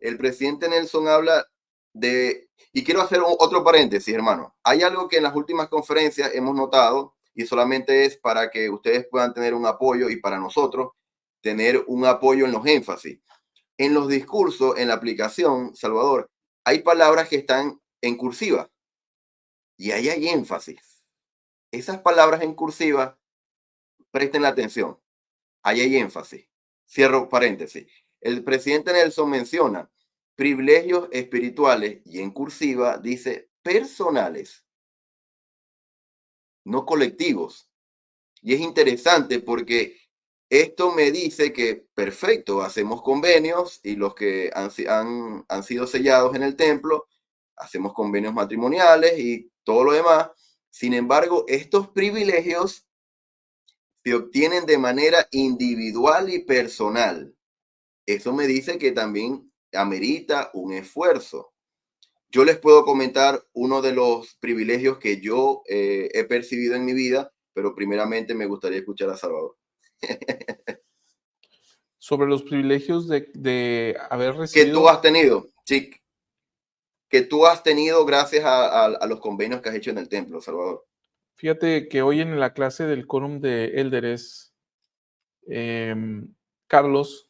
el presidente Nelson habla de, y quiero hacer otro paréntesis, hermano. Hay algo que en las últimas conferencias hemos notado y solamente es para que ustedes puedan tener un apoyo y para nosotros tener un apoyo en los énfasis. En los discursos, en la aplicación, Salvador, hay palabras que están en cursiva y ahí hay énfasis. Esas palabras en cursiva, presten la atención, ahí hay énfasis. Cierro paréntesis. El presidente Nelson menciona privilegios espirituales y en cursiva dice personales, no colectivos. Y es interesante porque esto me dice que, perfecto, hacemos convenios y los que han sido sellados en el templo, hacemos convenios matrimoniales y todo lo demás. Sin embargo, estos privilegios se obtienen de manera individual y personal. Eso me dice que también amerita un esfuerzo. Yo les puedo comentar uno de los privilegios que yo he percibido en mi vida, pero primeramente me gustaría escuchar a Salvador. Sobre los privilegios de haber Que tú recibido. has tenido, sí, que tú has tenido gracias a los convenios que has hecho en el templo, Salvador. Fíjate que hoy en la clase del quórum de élderes, Carlos,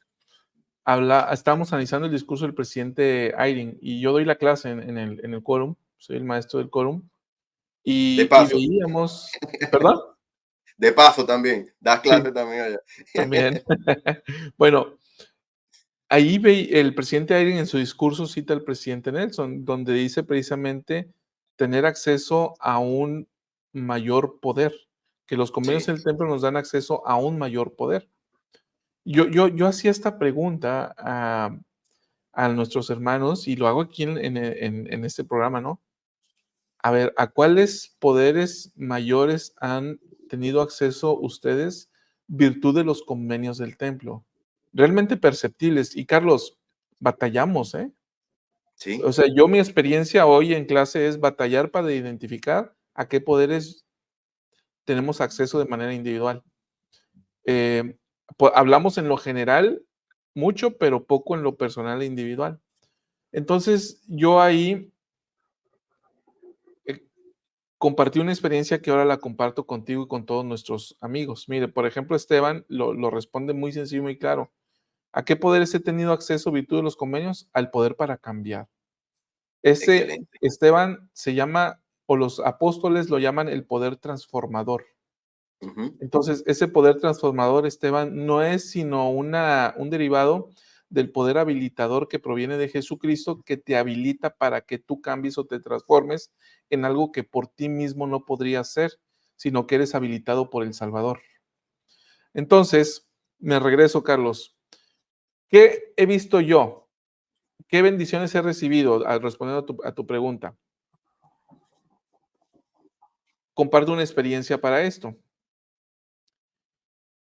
estábamos analizando el discurso del presidente Ayrin y yo doy la clase en el quórum, soy el maestro del quórum, De y paso, veíamos, ¿perdón? de paso también, das Sí, clase también allá. también. Bueno, ahí el presidente Ayrin en su discurso cita al presidente Nelson, donde dice precisamente tener acceso a un mayor poder, que los convenios Sí, del templo nos dan acceso a un mayor poder. Yo hacía esta pregunta a nuestros hermanos y lo hago aquí en este programa, ¿no? A ver, ¿a cuáles poderes mayores han tenido acceso ustedes virtud de los convenios del templo? Realmente perceptibles. Y Carlos, batallamos, ¿eh? O sí, sea, yo mi experiencia hoy en clase es batallar para identificar a qué poderes tenemos acceso de manera individual. Eh, Hablamos en lo general mucho, pero poco en lo personal e individual. Entonces, yo ahí eh, compartí una experiencia que ahora la comparto contigo y con todos nuestros amigos. Mire, por ejemplo, Esteban lo responde muy sencillo y muy claro. ¿A qué poderes he tenido acceso virtud de los convenios? Al poder para cambiar. Ese excelente. Esteban se llama, o los apóstoles lo llaman el poder transformador. Ujú. Entonces, ese poder transformador, Esteban, no es sino un derivado del poder habilitador que proviene de Jesucristo, que te habilita para que tú cambies o te transformes en algo que por ti mismo no podrías ser, sino que eres habilitado por el Salvador. Entonces, me regreso, Carlos. ¿Qué he visto yo? ¿Qué bendiciones he recibido al responder a tu pregunta? Comparto una experiencia para esto,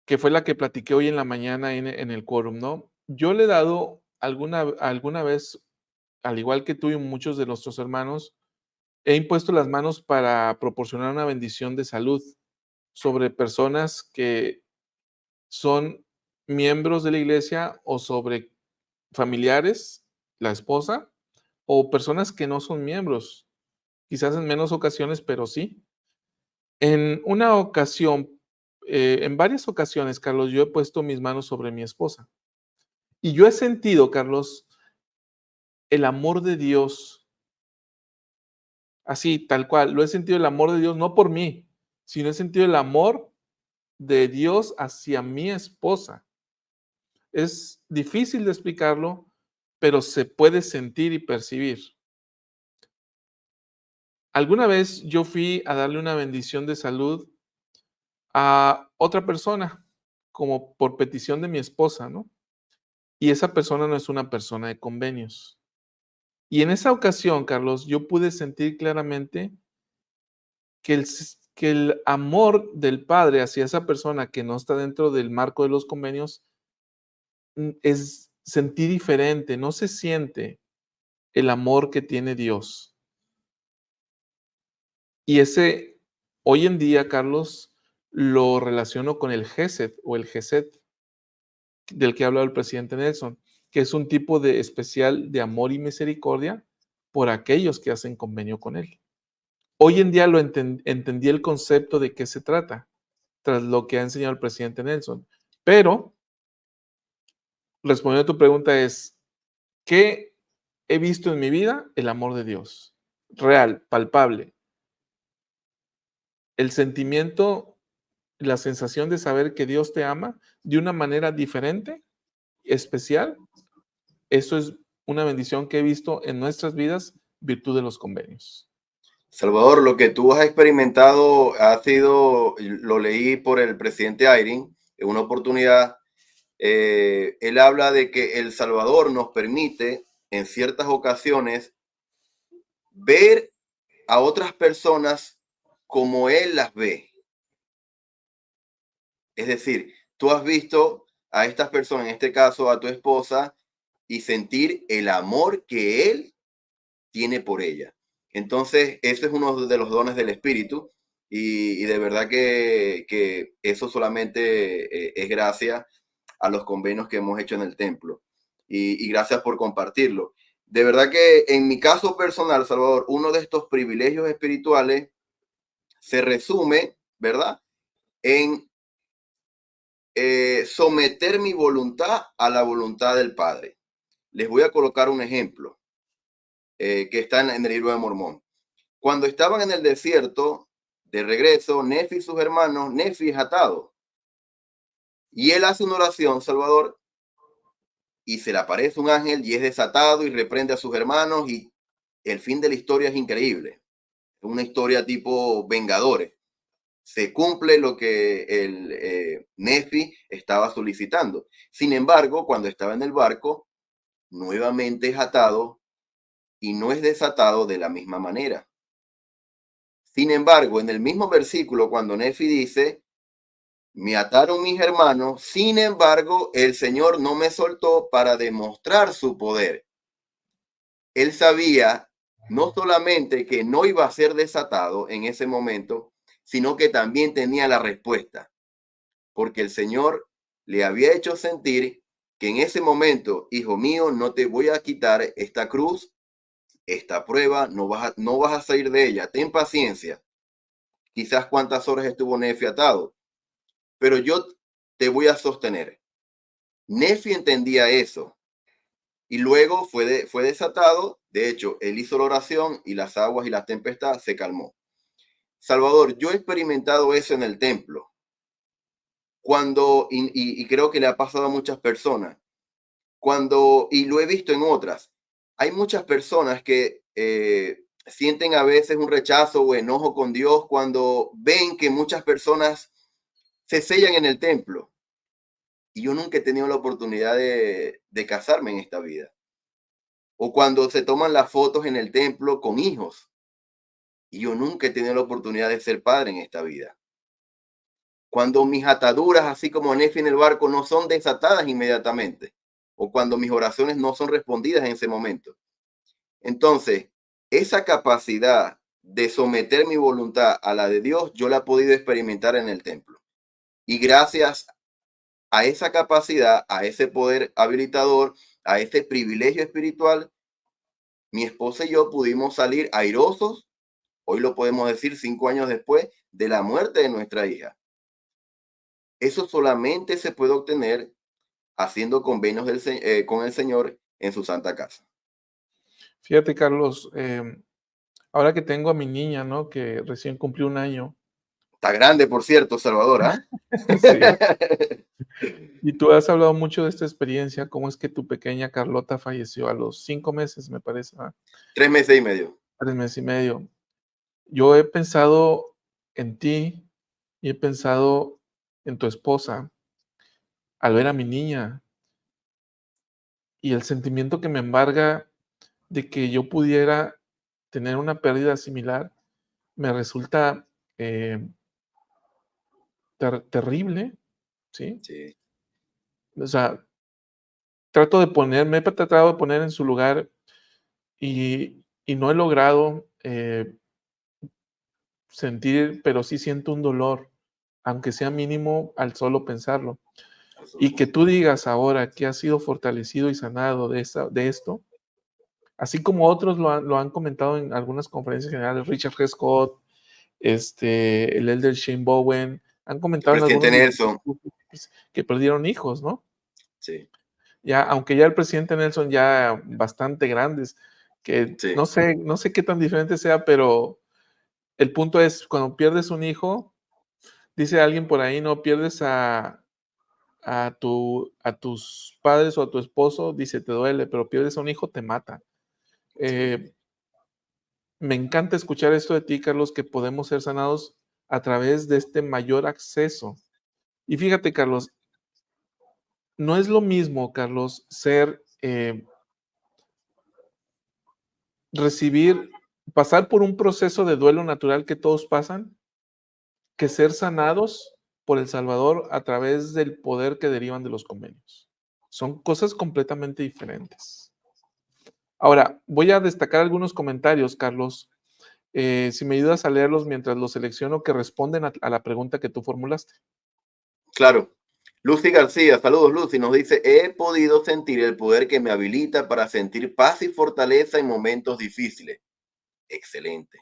que fue la que platiqué hoy en la mañana en el quórum, ¿no? Yo le he dado alguna vez, al igual que tú y muchos de nuestros hermanos, he impuesto las manos para proporcionar una bendición de salud sobre personas que son miembros de la iglesia o sobre familiares, la esposa, o personas que no son miembros, quizás en menos ocasiones, pero sí. En una ocasión, en varias ocasiones, Carlos, yo he puesto mis manos sobre mi esposa. Y yo he sentido, Carlos, el amor de Dios, así, tal cual, lo he sentido el amor de Dios, no por mí, sino he sentido el amor de Dios hacia mi esposa. Es difícil de explicarlo, pero se puede sentir y percibir. Alguna vez yo fui a darle una bendición de salud a otra persona, como por petición de mi esposa, ¿no? Y esa persona no es una persona de convenios. Y en esa ocasión, Carlos, yo pude sentir claramente que el amor del padre hacia esa persona que no está dentro del marco de los convenios sentí diferente, no se siente el amor que tiene Dios. Y ese, hoy en día, Carlos, lo relaciono con el Gesed o el Gesed del que ha hablado el presidente Nelson. que es un tipo de especial de amor y misericordia por aquellos que hacen convenio con Él. Hoy en día entendí el concepto de qué se trata, tras lo que ha enseñado el presidente Nelson. Pero, respondiendo a tu pregunta es, ¿qué he visto en mi vida? El amor de Dios, real, palpable. El sentimiento, la sensación de saber que Dios te ama de una manera diferente, especial, eso es una bendición que he visto en nuestras vidas, virtud de los convenios. Salvador, lo que tú has experimentado ha sido, lo leí por el presidente Ayrin en una oportunidad. Él habla de que El Salvador nos permite en ciertas ocasiones ver a otras personas como Él las ve. Es decir, tú has visto a estas personas, en este caso a tu esposa, y sentir el amor que Él tiene por ella. Entonces, eso es uno de los dones del Espíritu y de verdad que eso solamente es gracias a los convenios que hemos hecho en el templo y gracias por compartirlo. De verdad que en mi caso personal, Salvador, uno de estos privilegios espirituales se resume, ¿verdad? En someter mi voluntad a la voluntad del Padre. Les voy a colocar un ejemplo que está en el libro de Mormón. Cuando estaban en el desierto, de regreso, Nefi y sus hermanos, Nefi es atado. Y él hace una oración, Salvador, y se le aparece un ángel y es desatado y reprende a sus hermanos y el fin de la historia es increíble. Es una historia tipo Vengadores. Se cumple lo que el Nefi estaba solicitando. Sin embargo, cuando estaba en el barco, nuevamente es atado y no es desatado de la misma manera. Sin embargo, en el mismo versículo, cuando Nefi dice, me ataron mis hermanos, sin embargo, el Señor no me soltó para demostrar su poder. Él sabía no solamente que no iba a ser desatado en ese momento, sino que también tenía la respuesta, porque el Señor le había hecho sentir que en ese momento, hijo mío, no te voy a quitar esta cruz, esta prueba, no vas a salir de ella, ten paciencia. Quizás cuántas horas estuvo Nefi atado, pero yo te voy a sostener. Nefi entendía eso y luego fue desatado. De hecho, él hizo la oración y las aguas y la tempestad se calmó. Salvador, yo he experimentado eso en el templo. Y creo que le ha pasado a muchas personas, y lo he visto en otras, hay muchas personas que sienten a veces un rechazo o enojo con Dios cuando ven que muchas personas se sellan en el templo. Y yo nunca he tenido la oportunidad de casarme en esta vida. O cuando se toman las fotos en el templo con hijos. Y yo nunca he tenido la oportunidad de ser padre en esta vida. Cuando mis ataduras, así como Nefi en el barco, no son desatadas inmediatamente. O cuando mis oraciones no son respondidas en ese momento. Entonces, esa capacidad de someter mi voluntad a la de Dios, yo la he podido experimentar en el templo. Y gracias a esa capacidad, a ese poder habilitador, a ese privilegio espiritual, mi esposa y yo pudimos salir airosos, hoy lo podemos decir 5 años después, de la muerte de nuestra hija. Eso solamente se puede obtener haciendo convenios con el Señor en su santa casa. Fíjate, Carlos, ahora que tengo a mi niña, ¿no? Que recién cumplió 1 año. Está grande, por cierto, Salvador, ¿ah? Sí. Y tú has hablado mucho de esta experiencia, cómo es que tu pequeña Carlota falleció a los 5 meses, me parece, 3 meses y medio. 3 meses y medio. Yo he pensado en ti y he pensado en tu esposa al ver a mi niña y el sentimiento que me embarga de que yo pudiera tener una pérdida similar me resulta terrible, ¿sí? Sí, O sea, me he tratado de poner en su lugar y no he logrado sentir, pero sí siento un dolor, aunque sea mínimo al solo pensarlo. Y que tú digas ahora que has sido fortalecido y sanado de esto, así como otros lo han comentado en algunas conferencias generales, Richard G. Scott, el elder Shane Bowen, han El comentado en presidente algunos Nelson, discursos que perdieron hijos, ¿no? sí, Ya, aunque ya el presidente Nelson ya bastante grandes, que sí, no sé qué tan diferente sea, pero el punto es, cuando pierdes un hijo, dice alguien por ahí, no pierdes a tus padres o a tu esposo, dice, te duele, pero pierdes a un hijo, te mata. sí. Eh, Me encanta escuchar esto de ti, Carlos, que podemos ser sanados a través de este mayor acceso. Y fíjate, Carlos, no es lo mismo, Carlos, pasar por un proceso de duelo natural que todos pasan, que ser sanados por el Salvador a través del poder que derivan de los convenios. Son cosas completamente diferentes. Ahora, voy a destacar algunos comentarios, Carlos, si me ayudas a leerlos mientras los selecciono, que responden a la pregunta que tú formulaste. Claro. Lucy García, saludos Lucy, nos dice, he podido sentir el poder que me habilita para sentir paz y fortaleza en momentos difíciles. Excelente.